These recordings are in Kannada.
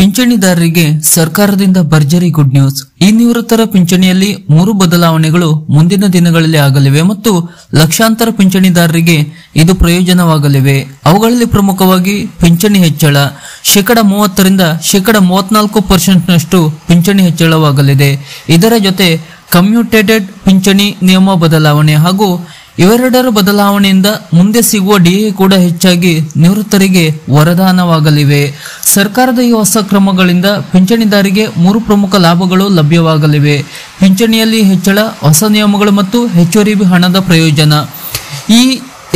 ಪಿಂಚಣಿದಾರರಿಗೆ ಸರ್ಕಾರದಿಂದ ಭರ್ಜರಿ ಗುಡ್ ನ್ಯೂಸ್. ಈ ನಿವೃತ್ತರ ಪಿಂಚಣಿಯಲ್ಲಿ 3 ಬದಲಾವಣೆಗಳು ಮುಂದಿನ ದಿನಗಳಲ್ಲಿ ಆಗಲಿವೆ ಮತ್ತು ಲಕ್ಷಾಂತರ ಪಿಂಚಣಿದಾರರಿಗೆ ಇದು ಪ್ರಯೋಜನವಾಗಲಿವೆ. ಅವುಗಳಲ್ಲಿ ಪ್ರಮುಖವಾಗಿ ಪಿಂಚಣಿ ಹೆಚ್ಚಳ ಶೇಕಡ 30ರಿಂದ ಶೇಕಡ 34% ಪಿಂಚಣಿ ಹೆಚ್ಚಳವಾಗಲಿದೆ. ಇದರ ಜೊತೆ ಕಮ್ಯೂಟೇಟೆಡ್ ಪಿಂಚಣಿ ನಿಯಮ ಬದಲಾವಣೆ ಹಾಗೂ ಇವೆರಡರ ಬದಲಾವಣೆಯಿಂದ ಮುಂದೆ ಸಿಗುವ ಡಿಎ ಕೂಡ ಹೆಚ್ಚಾಗಿ ನಿವೃತ್ತರಿಗೆ ವರದಾನವಾಗಲಿವೆ. ಸರ್ಕಾರದ ಈ ಹೊಸ ಕ್ರಮಗಳಿಂದ ಪಿಂಚಣಿದಾರರಿಗೆ 3 ಪ್ರಮುಖ ಲಾಭಗಳು ಲಭ್ಯವಾಗಲಿವೆ. ಪಿಂಚಣಿಯಲ್ಲಿ ಹೆಚ್ಚಳ, ಹೊಸ ನಿಯಮಗಳು ಮತ್ತು ಹೆಚ್ಚುವರಿ ಹಣದ ಪ್ರಯೋಜನ. ಈ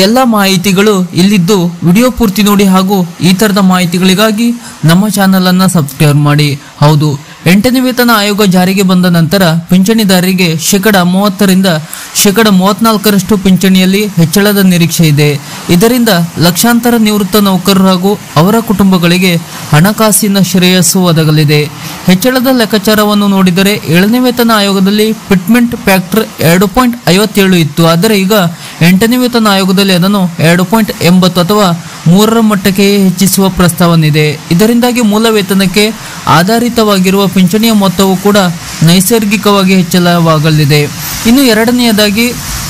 ಎಲ್ಲ ಮಾಹಿತಿಗಳು ಇಲ್ಲಿದ್ದು ವಿಡಿಯೋ ಪೂರ್ತಿ ನೋಡಿ ಹಾಗೂ ಈ ತರದ ಮಾಹಿತಿಗಳಿಗಾಗಿ ನಮ್ಮ ಚಾನೆಲ್ ಅನ್ನ ಸಬ್ಸ್ಕ್ರೈಬ್ ಮಾಡಿ. ಹೌದು, 8ನೇ ವೇತನ ಆಯೋಗ ಜಾರಿಗೆ ಬಂದ ನಂತರ ಪಿಂಚಣಿದಾರರಿಗೆ ಶೇಕಡ 30ರಿಂದ ಶೇಕಡ 34% ಪಿಂಚಣಿಯಲ್ಲಿ ಹೆಚ್ಚಳದ ನಿರೀಕ್ಷೆ ಇದೆ. ಇದರಿಂದ ಲಕ್ಷಾಂತರ ನಿವೃತ್ತ ನೌಕರರು ಹಾಗೂ ಅವರ ಕುಟುಂಬಗಳಿಗೆ ಹಣಕಾಸಿನ ಶ್ರೇಯಸ್ಸು ಒದಗಲಿದೆ. ಹೆಚ್ಚಳದ ಲೆಕ್ಕಾಚಾರವನ್ನು ನೋಡಿದರೆ 7ನೇ ವೇತನ ಆಯೋಗದಲ್ಲಿ ಫಿಟ್ಮೆಂಟ್ ಫ್ಯಾಕ್ಟರ್ 2.57 ಇತ್ತು. ಆದರೆ ಈಗ 8ನೇ ವೇತನ ಆಯೋಗದಲ್ಲಿ ಅದನ್ನು 2.80 ಅಥವಾ 3ರ ಮಟ್ಟಕ್ಕೆ ಹೆಚ್ಚಿಸುವ ಪ್ರಸ್ತಾವನಿದೆ. ಇದರಿಂದಾಗಿ ಮೂಲ ವೇತನಕ್ಕೆ ಆಧಾರಿತವಾಗಿರುವ ಪಿಂಚಣಿಯ ಮೊತ್ತವು ಕೂಡ ನೈಸರ್ಗಿಕವಾಗಿ ಹೆಚ್ಚಳವಾಗಲಿದೆ. ಇನ್ನು ಎರಡನೆಯದಾಗಿ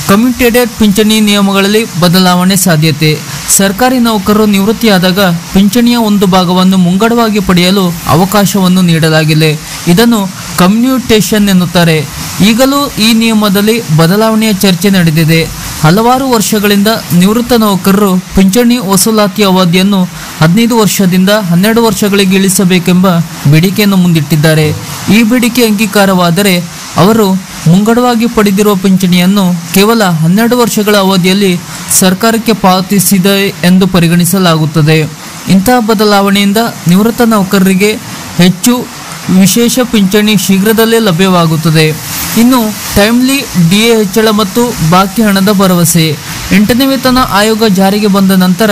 ಕಮ್ಯೂಟೇಟೆಡ್ ಪಿಂಚಣಿ ನಿಯಮಗಳಲ್ಲಿ ಬದಲಾವಣೆ ಸಾಧ್ಯತೆ. ಸರ್ಕಾರಿ ನೌಕರರು ನಿವೃತ್ತಿಯಾದಾಗ ಪಿಂಚಣಿಯ ಒಂದು ಭಾಗವನ್ನು ಮುಂಗಡವಾಗಿ ಪಡೆಯಲು ಅವಕಾಶವನ್ನು ನೀಡಲಾಗಿದೆ. ಇದನ್ನು ಕಮ್ಯೂಟೇಷನ್ ಎನ್ನುತ್ತಾರೆ. ಈಗಲೂ ಈ ನಿಯಮದಲ್ಲಿ ಬದಲಾವಣೆಯ ಚರ್ಚೆ ನಡೆದಿದೆ. ಹಲವಾರು ವರ್ಷಗಳಿಂದ ನಿವೃತ್ತ ನೌಕರರು ಪಿಂಚಣಿ ವಸೂಲಾತಿ ಅವಧಿಯನ್ನು 15 ವರ್ಷದಿಂದ 12 ವರ್ಷಗಳಿಗೆ ಇಳಿಸಬೇಕೆಂಬ ಬೇಡಿಕೆಯನ್ನು ಮುಂದಿಟ್ಟಿದ್ದಾರೆ. ಈ ಬೇಡಿಕೆ ಅಂಗೀಕಾರವಾದರೆ ಅವರು ಮುಂಗಡವಾಗಿ ಪಡೆದಿರುವ ಪಿಂಚಣಿಯನ್ನು ಕೇವಲ 12 ವರ್ಷಗಳ ಅವಧಿಯಲ್ಲಿ ಸರ್ಕಾರಕ್ಕೆ ಪಾವತಿಸಿದೆ ಎಂದು ಪರಿಗಣಿಸಲಾಗುತ್ತದೆ. ಇಂತಹ ಬದಲಾವಣೆಯಿಂದ ನಿವೃತ್ತ ನೌಕರರಿಗೆ ಹೆಚ್ಚು ವಿಶೇಷ ಪಿಂಚಣಿ ಶೀಘ್ರದಲ್ಲೇ ಲಭ್ಯವಾಗುತ್ತದೆ. ಇನ್ನು ಟೈಮ್ಲಿ ಡಿಎ ಹೆಚ್ಚಳ ಮತ್ತು ಬಾಕಿ ಹಣದ ಭರವಸೆ. 8ನೇ ವೇತನ ಆಯೋಗ ಜಾರಿಗೆ ಬಂದ ನಂತರ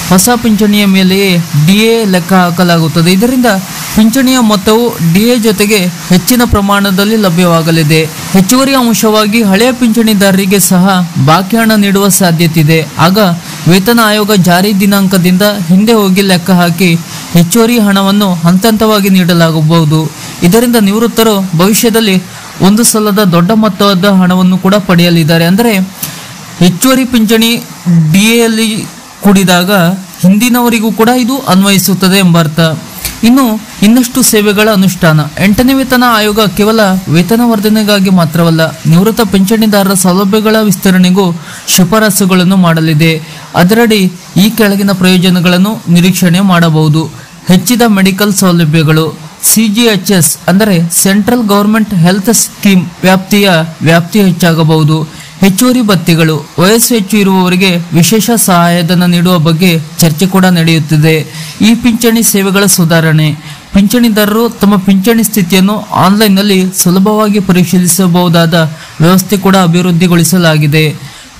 ಹೊಸ ಪಿಂಚಣಿಯ ಮೇಲೆಯೇ ಡಿಎ ಲೆಕ್ಕ ಹಾಕಲಾಗುತ್ತದೆ. ಇದರಿಂದ ಪಿಂಚಣಿಯ ಮೊತ್ತವು ಡಿಎ ಜೊತೆಗೆ ಹೆಚ್ಚಿನ ಪ್ರಮಾಣದಲ್ಲಿ ಲಭ್ಯವಾಗಲಿದೆ. ಹೆಚ್ಚುವರಿ ಅಂಶವಾಗಿ ಹಳೆಯ ಪಿಂಚಣಿದಾರರಿಗೆ ಸಹ ಬಾಕಿ ಹಣ ನೀಡುವ ಸಾಧ್ಯತೆ ಇದೆ. ಆಗ ವೇತನ ಆಯೋಗ ಜಾರಿ ದಿನಾಂಕದಿಂದ ಹಿಂದೆ ಹೋಗಿ ಲೆಕ್ಕ ಹಾಕಿ ಹೆಚ್ಚುವರಿ ಹಣವನ್ನು ಹಂತವಾಗಿ ನೀಡಲಾಗಬಹುದು. ಇದರಿಂದ ನಿವೃತ್ತರು ಭವಿಷ್ಯದಲ್ಲಿ ಒಂದು ಸಲದ ದೊಡ್ಡ ಮೊತ್ತದ ಹಣವನ್ನು ಕೂಡ ಪಡೆಯಲಿದ್ದಾರೆ. ಅಂದರೆ ಹೆಚ್ಚುವರಿ ಪಿಂಚಣಿ ಡಿಎಯಲ್ಲಿ ಕೂಡಿದಾಗ ಹಿಂದಿನವರಿಗೂ ಕೂಡ ಇದು ಅನ್ವಯಿಸುತ್ತದೆ ಎಂಬ ಅರ್ಥ. ಇನ್ನು ಇನ್ನಷ್ಟು ಸೇವೆಗಳ ಅನುಷ್ಠಾನ. 8ನೇ ವೇತನ ಆಯೋಗ ಕೇವಲ ವೇತನ ವರ್ಧನೆಗಾಗಿ ಮಾತ್ರವಲ್ಲ, ನಿವೃತ್ತ ಪಿಂಚಣಿದಾರರ ಸೌಲಭ್ಯಗಳ ವಿಸ್ತರಣೆಗೂ ಶಿಫಾರಸುಗಳನ್ನು ಮಾಡಲಿದೆ. ಅದರಡಿ ಈ ಕೆಳಗಿನ ಪ್ರಯೋಜನಗಳನ್ನು ನಿರೀಕ್ಷಣೆ ಮಾಡಬಹುದು. ಹೆಚ್ಚಿದ ಮೆಡಿಕಲ್ ಸೌಲಭ್ಯಗಳು. CGHS ಅಂದರೆ ಸೆಂಟ್ರಲ್ ಗವರ್ಮೆಂಟ್ ಹೆಲ್ತ್ ಸ್ಕೀಮ್ ವ್ಯಾಪ್ತಿ ಹೆಚ್ಚಾಗಬಹುದು. ಹೆಚ್ಚುವರಿ ಭತ್ಯೆಗಳು. ವಯಸ್ಸು ಹೆಚ್ಚು ಇರುವವರಿಗೆ ವಿಶೇಷ ಸಹಾಯಧನ ನೀಡುವ ಬಗ್ಗೆ ಚರ್ಚೆ ಕೂಡ ನಡೆಯುತ್ತಿದೆ. ಈ ಪಿಂಚಣಿ ಸೇವೆಗಳ ಸುಧಾರಣೆ. ಪಿಂಚಣಿದಾರರು ತಮ್ಮ ಪಿಂಚಣಿ ಸ್ಥಿತಿಯನ್ನು ಆನ್ಲೈನ್ನಲ್ಲಿ ಸುಲಭವಾಗಿ ಪರಿಶೀಲಿಸಬಹುದಾದ ವ್ಯವಸ್ಥೆ ಕೂಡ ಅಭಿವೃದ್ಧಿಗೊಳಿಸಲಾಗಿದೆ.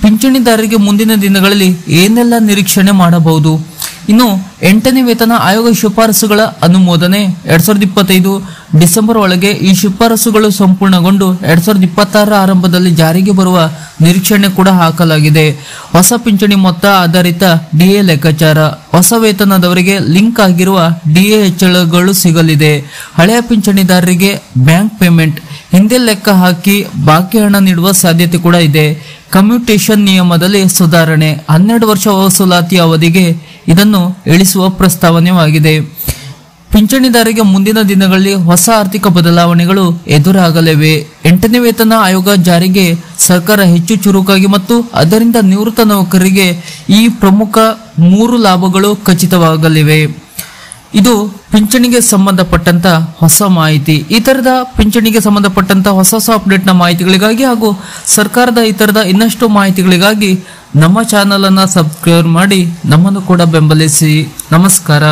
ಪಿಂಚಣಿದಾರರಿಗೆ ಮುಂದಿನ ದಿನಗಳಲ್ಲಿ ಏನೆಲ್ಲ ನಿರೀಕ್ಷಣೆ ಮಾಡಬಹುದು? ಇನ್ನು 8ನೇ ವೇತನ ಆಯೋಗ ಶಿಫಾರಸುಗಳ ಅನುಮೋದನೆ 2025 ಡಿಸೆಂಬರ್ ಒಳಗೆ ಈ ಶಿಫಾರಸುಗಳು ಸಂಪೂರ್ಣಗೊಂಡು 2026 ಆರಂಭದಲ್ಲಿ ಜಾರಿಗೆ ಬರುವ ನಿರೀಕ್ಷಣೆ ಕೂಡ ಹಾಕಲಾಗಿದೆ. ಹೊಸ ಪಿಂಚಣಿ ಮೊತ್ತ ಆಧಾರಿತ ಡಿಎ ಲೆಕ್ಕಾಚಾರ. ಹೊಸ ವೇತನದವರಿಗೆ ಲಿಂಕ್ ಆಗಿರುವ ಡಿಎ ಹೆಚ್ಚಳಗಳು ಸಿಗಲಿದೆ. ಹಳೆಯ ಪಿಂಚಣಿದಾರರಿಗೆ ಬ್ಯಾಂಕ್ ಪೇಮೆಂಟ್ ಹಿಂದೆ ಲೆಕ್ಕ ಹಾಕಿ ಬಾಕಿ ಹಣ ನೀಡುವ ಸಾಧ್ಯತೆ ಕೂಡ ಇದೆ. ಕಮ್ಯೂಟೇಷನ್ ನಿಯಮದಲ್ಲಿ ಸುಧಾರಣೆ. 12 ವರ್ಷ ವಸೂಲಾತಿ ಅವಧಿಗೆ ಇದನ್ನು ಇಳಿಸುವ ಪ್ರಸ್ತಾವನೆಯಾಗಿದೆ. ಪಿಂಚಣಿದಾರರಿಗೆ ಮುಂದಿನ ದಿನಗಳಲ್ಲಿ ಹೊಸ ಆರ್ಥಿಕ ಬದಲಾವಣೆಗಳು ಎದುರಾಗಲಿವೆ. 8ನೇ ವೇತನ ಆಯೋಗ ಜಾರಿಗೆ ಸರ್ಕಾರ ಹೆಚ್ಚು ಚುರುಕಾಗಿ ಮತ್ತು ಅದರಿಂದ ನಿವೃತ್ತ ನೌಕರರಿಗೆ ಈ ಪ್ರಮುಖ 3 ಲಾಭಗಳು ಖಚಿತವಾಗಲಿವೆ. ಇದು ಪಿಂಚಣಿಗೆ ಸಂಬಂಧಪಟ್ಟಂತ ಹೊಸ ಮಾಹಿತಿ. ಈ ತರದ ಪಿಂಚಣಿಗೆ ಸಂಬಂಧಪಟ್ಟಂತ ಹೊಸ ಅಪ್ಡೇಟ್ ನ ಮಾಹಿತಿಗಳಿಗಾಗಿ ಹಾಗೂ ಸರ್ಕಾರದ ಈ ತರದ ಇನ್ನಷ್ಟು ಮಾಹಿತಿಗಳಿಗಾಗಿ ನಮ್ಮ ಚಾನೆಲ್ ಅನ್ನ ಸಬ್ಸ್ಕ್ರೈಬ್ ಮಾಡಿ ನಮ್ಮನ್ನು ಕೂಡ ಬೆಂಬಲಿಸಿ. ನಮಸ್ಕಾರ.